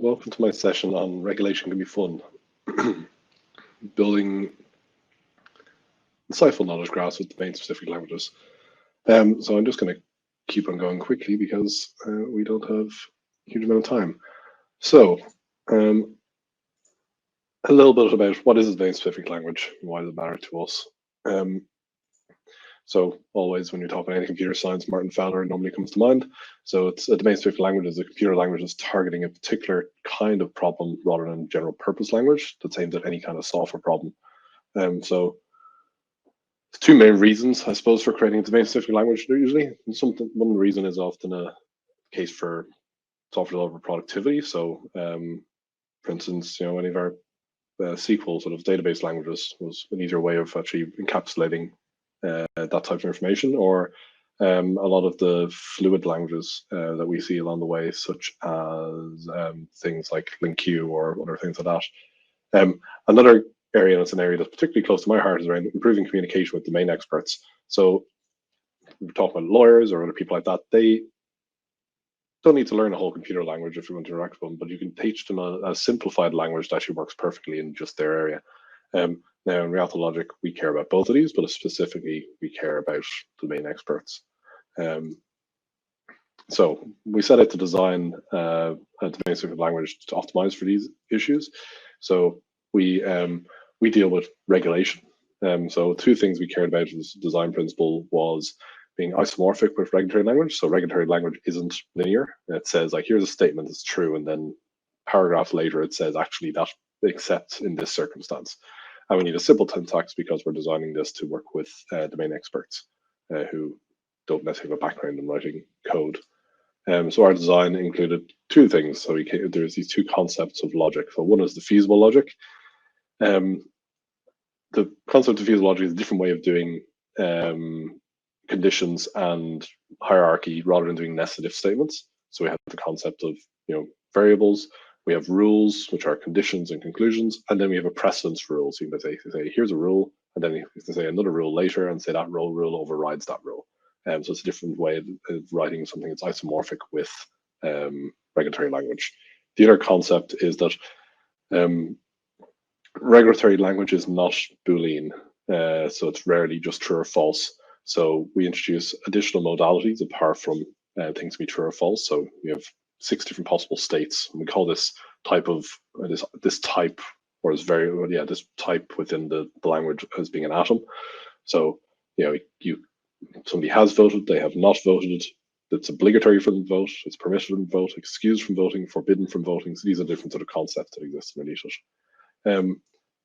welcome to my session on regulation can be fun. Building insightful knowledge graphs with domain-specific languages. So I'm just going to keep on going quickly because we don't have a huge amount of time. So a little bit about what is a domain-specific language and why does it matter to us. So always when you're talking any computer science, Martin Fowler normally comes to mind. So it's a domain-specific language is a computer language that's targeting a particular kind of problem rather than general purpose language that's aimed at any kind of software problem. So two main reasons, I suppose, for creating a domain-specific language usually. One reason is often a case for software developer productivity. So for instance, any of our SQL sort of database languages was an easier way of actually encapsulating that type of information, or a lot of the fluid languages that we see along the way, such as things like LINQ or other things like that. Another area, and it's an area that's particularly close to my heart, is around improving communication with domain experts. So we're talking about lawyers or other people like that. They don't need to learn a whole computer language if you want to interact with them, but you can teach them a simplified language that actually works perfectly in just their area. Now, in Reality Logic, we care about both of these, but specifically, we care about domain experts. So we set out to design a domain-specific language to optimize for these issues. So we deal with regulation. So two things we cared about in this design principle was being isomorphic with regulatory language. So regulatory language isn't linear. It says, like, here's a statement that's true, and then paragraph later it says, actually, that except in this circumstance. And we need a simple syntax because we're designing this to work with domain experts who don't necessarily have a background in writing code. So our design included two things. So there's these two concepts of logic. So one is the feasible logic. The concept of feasible logic is a different way of doing conditions and hierarchy rather than doing nested if statements. So we have the concept of variables. We have rules, which are conditions and conclusions, and then we have a precedence rule. So you can say here's a rule, and then you can say another rule later and say that rule overrides that rule. So it's a different way of writing something that's isomorphic with regulatory language. The other concept is that regulatory language is not Boolean, so it's rarely just true or false. So we introduce additional modalities apart from things to be true or false. So we have 6 different possible states, and we call this type of this type, or this type within the language as being an atom. So somebody has voted, they have not voted. It's obligatory for them to vote. It's permitted them to vote, excused from voting, forbidden from voting. So these are different sort of concepts that exist underneath it.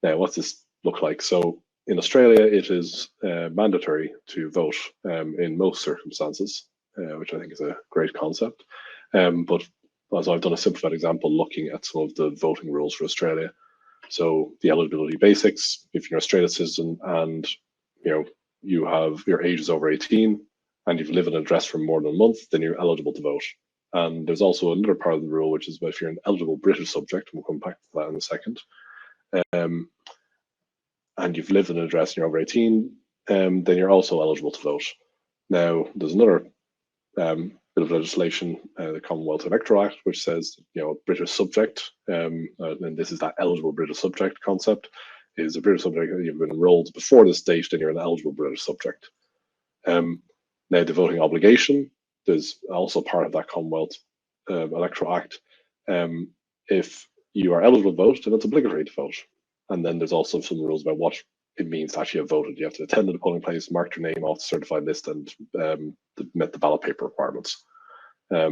Now, what's this look like? So in Australia, it is mandatory to vote in most circumstances, which I think is a great concept. But as I've done a simplified example looking at some of the voting rules for Australia. So the eligibility basics, if you're an Australian citizen and you have your age is over 18 and you've lived in an address for more than a month, then you're eligible to vote. And there's also another part of the rule, which is if you're an eligible British subject, and we'll come back to that in a second, and you've lived in an address and you're over 18, then you're also eligible to vote. Now, there's another bit of legislation, the Commonwealth Electoral Act, which says, British subject, and this is that eligible British subject concept, is a British subject, you've been enrolled before this date, then you're an eligible British subject. Now, the voting obligation, there's also part of that Commonwealth Electoral Act. If you are eligible to vote, then it's obligatory to vote. And then there's also some rules about what it means to actually have voted. You have to attend the polling place, mark your name off the certified list, and met the ballot paper requirements. Now,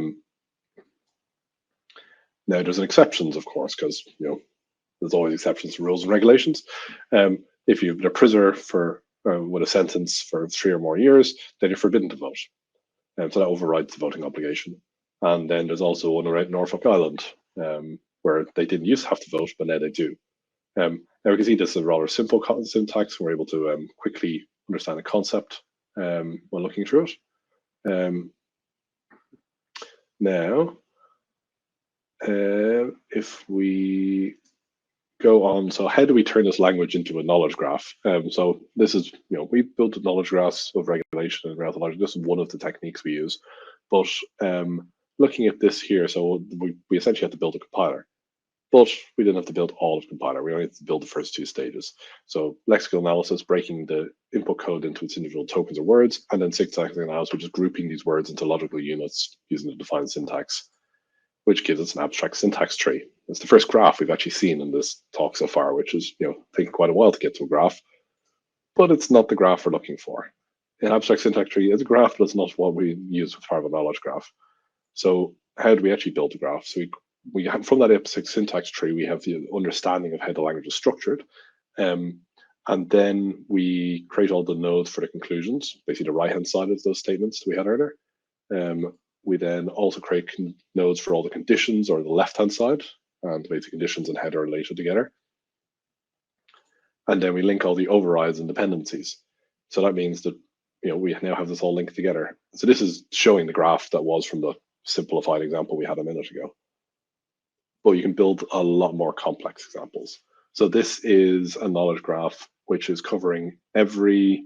there's exceptions, of course, because there's always exceptions to rules and regulations. If you've been a prisoner with a sentence for 3 or more years, then you're forbidden to vote. So that overrides the voting obligation. And then there's also one around Norfolk Island, where they didn't used to have to vote, but now they do. Now we can see this is a rather simple syntax. We're able to quickly understand the concept when looking through it. Now, if we go on, so how do we turn this language into a knowledge graph? So this is, we built knowledge graphs of regulation and Reality Logic. This is one of the techniques we use. But looking at this here, so we essentially have to build a compiler. but we didn't have to build all of the compiler. We only had to build the first two stages. So lexical analysis, breaking the input code into its individual tokens or words, and then syntactic analysis, which is grouping these words into logical units using the defined syntax, which gives us an abstract syntax tree. It's the first graph we've actually seen in this talk so far, which is taking quite a while to get to a graph, but it's not the graph we're looking for. An abstract syntax tree is a graph, but it's not what we use with part of a knowledge graph. So how do we actually build a graph? So we have, from that abstract syntax tree, we have the understanding of how the language is structured. And then we create all the nodes for the conclusions, basically the right-hand side of those statements that we had earlier. We then also create nodes for all the conditions, or the left-hand side, and basically conditions and how they're related together. And then we link all the overrides and dependencies. So that means that we now have this all linked together. So this is showing the graph that was from the simplified example we had a minute ago. But you can build a lot more complex examples. So this is a knowledge graph which is covering every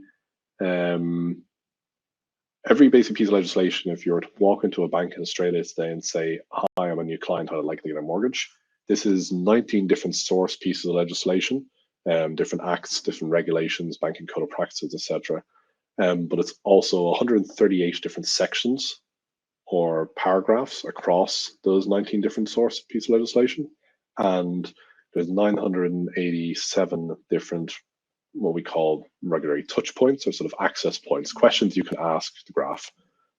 basic piece of legislation. If you were to walk into a bank in Australia today and say, "Hi, I'm a new client, I'd like to get a mortgage," this is 19 different source pieces of legislation, different acts, different regulations, banking code of practices, etc. But it's also 138 different sections or paragraphs across those 19 different source pieces of legislation. And there's 987 different, what we call regulatory touch points, or sort of access points, questions you can ask the graph,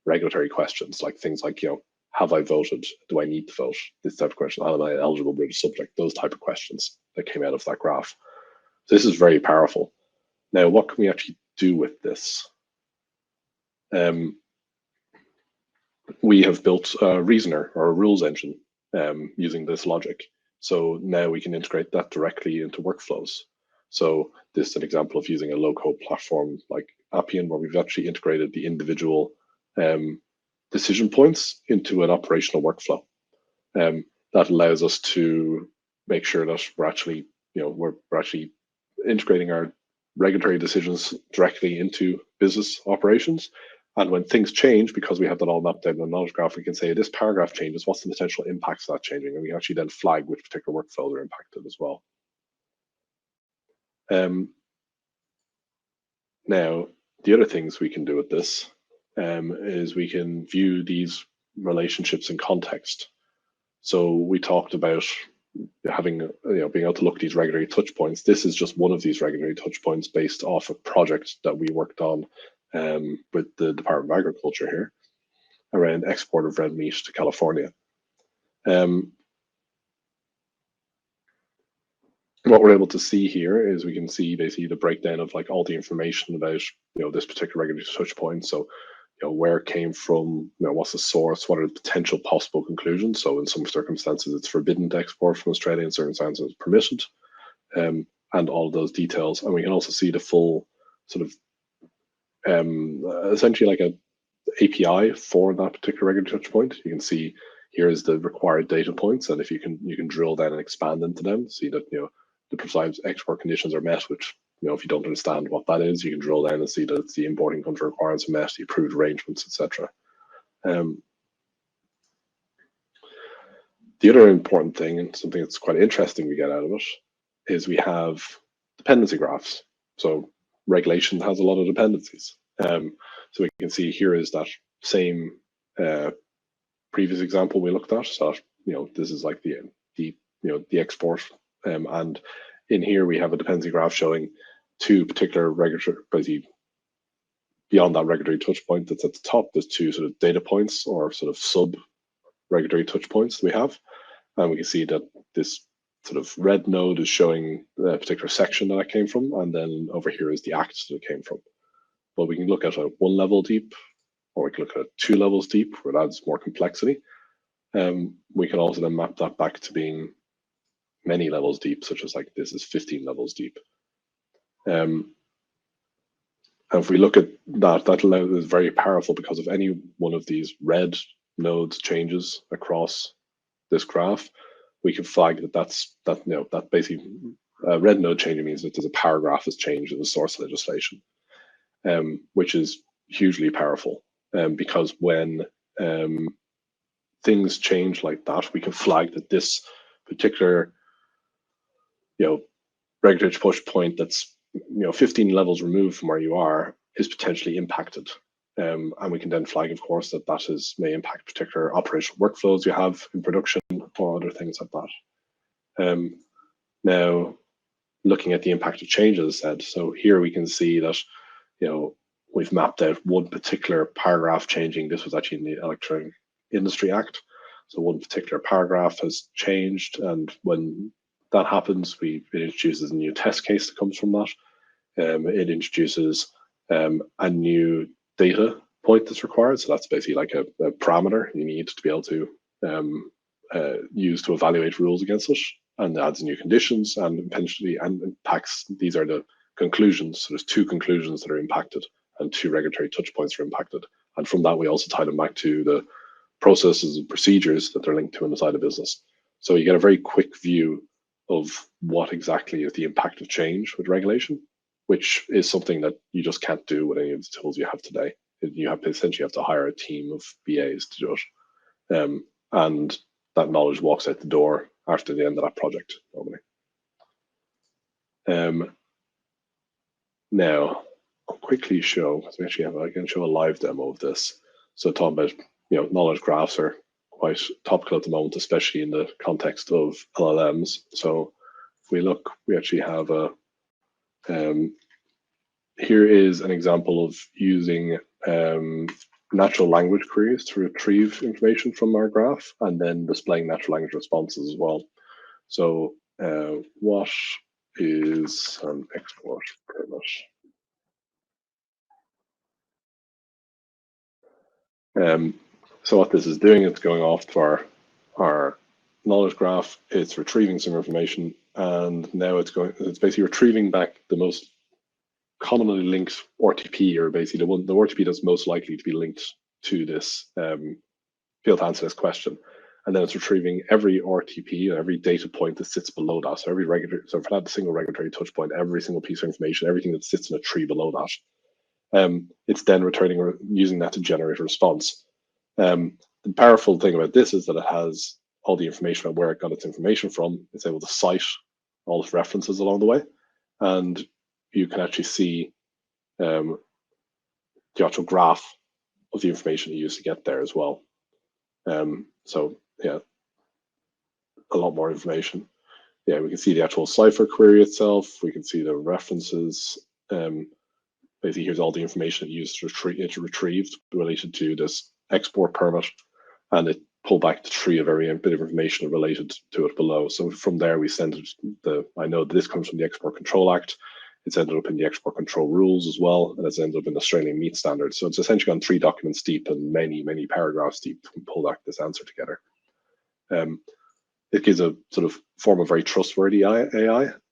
regulatory questions, like things like, have I voted? Do I need to vote? This type of question. Am I eligible British subject? Those type of questions that came out of that graph. So this is very powerful. Now, what can we actually do with this? We have built a reasoner, or a rules engine, using this logic. So now we can integrate that directly into workflows. So this is an example of using a low-code platform like Appian, where we've actually integrated the individual decision points into an operational workflow. That allows us to make sure that we're actually integrating our regulatory decisions directly into business operations. And when things change, because we have that all mapped out in a knowledge graph, we can say, this paragraph changes, what's the potential impacts of that changing? And we actually then flag which particular workflows are impacted as well. Now, the other things we can do with this is we can view these relationships in context. So we talked about having, being able to look at these regulatory touch points. This is just one of these regulatory touch points based off a project that we worked on with the Department of Agriculture here around export of red meat to California. What we're able to see here is we can see basically the breakdown of like all the information about this particular regulatory touch point. So where it came from, what's the source, what are the potential possible conclusions. So in some circumstances it's forbidden to export from Australia, in certain circumstances it's permitted, and all of those details. And we can also see the full sort of essentially like a API for that particular regulatory touch point. You can see here is the required data points, and if you can drill down and expand into them, see that the precise export conditions are met, which if you don't understand what that is, you can drill down and see that it's the importing country requirements are met, the approved arrangements, etc. The other important thing, and something that's quite interesting we get out of it, is we have dependency graphs. So regulation has a lot of dependencies. So we can see here is that same previous example we looked at. So this is like the export, and in here we have a dependency graph showing two particular regulatory, basically beyond that regulatory touch point that's at the top, there's two sort of data points or sort of sub regulatory touch points that we have, and we can see that this sort of red node is showing the particular section that it came from, and then over here is the act that it came from. But we can look at a 1 level deep, or we can look at a 2 levels deep, where it adds more complexity. We can also then map that back to being many levels deep, such as like this is 15 levels deep. And if we look at that is very powerful, because if any one of these red nodes changes across this graph, we can flag that basically red node changing means that there's a paragraph has changed in the source legislation, which is hugely powerful. Because when things change like that, we can flag that this particular regulatory touch point that's 15 levels removed from where you are is potentially impacted. And we can then flag, of course, that may impact particular operational workflows you have in production or other things like that. Now, looking at the impact of changes said, so here we can see that we've mapped out one particular paragraph changing. This was actually in the Electronic Industry Act. So one particular paragraph has changed, and when that happens, it introduces a new test case that comes from that. It introduces a new data point that's required. So that's basically like a parameter you need to be able to use to evaluate rules against it, and adds new conditions and potentially impacts. These are the conclusions. So there's two conclusions that are impacted and two regulatory touch points are impacted. And from that, we also tie them back to the processes and procedures that they're linked to in the side of business. So you get a very quick view of what exactly is the impact of change with regulation, which is something that you just can't do with any of the tools you have today. You essentially have to hire a team of BAs to do it. And that knowledge walks out the door after the end of that project, normally. Now, I'll quickly show, because I can show a live demo of this. So talking about, knowledge graphs are quite topical at the moment, especially in the context of LLMs. So if we look, we actually have here is an example of using natural language queries to retrieve information from our graph and then displaying natural language responses as well. So what is an export permit? So what this is doing, it's going off to our knowledge graph, it's retrieving some information, and now it's basically retrieving back the most commonly linked RTP, or basically the RTP that's most likely to be linked to this field to answer this question. And then it's retrieving every RTP, every data point that sits below that. So so for that single regulatory touch point, every single piece of information, everything that sits in a tree below that, it's then returning or using that to generate a response. The powerful thing about this is that it has all the information about where it got its information from. It's able to cite all its references along the way, and you can actually see the actual graph of the information you used to get there as well. So yeah, a lot more information. Yeah, we can see the actual Cypher query itself. We can see the references. Basically, here's all the information it used to retrieve related to this export permit, and it pulled back the tree of every bit of information related to it below. So from there, we send it. I know this comes from the Export Control Act. It's ended up in the export control rules as well, and it's ended up in Australian meat standards. So it's essentially gone 3 documents deep and many, many paragraphs deep to pull back this answer together. It gives a sort of form of very trustworthy AI.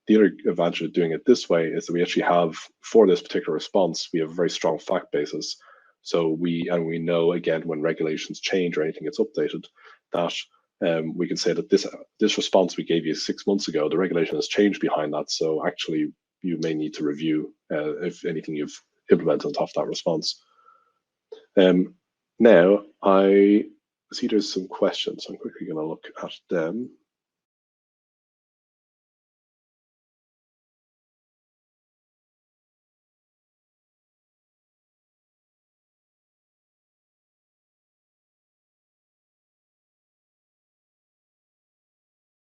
The other advantage of doing it this way is that we actually have, for this particular response, we have a very strong fact basis. So we know, again, when regulations change or anything gets updated, that we can say that this response we gave you 6 months ago, the regulation has changed behind that. So actually, you may need to review if anything you've implemented on top of that response. Now, I see there's some questions. I'm quickly going to look at them.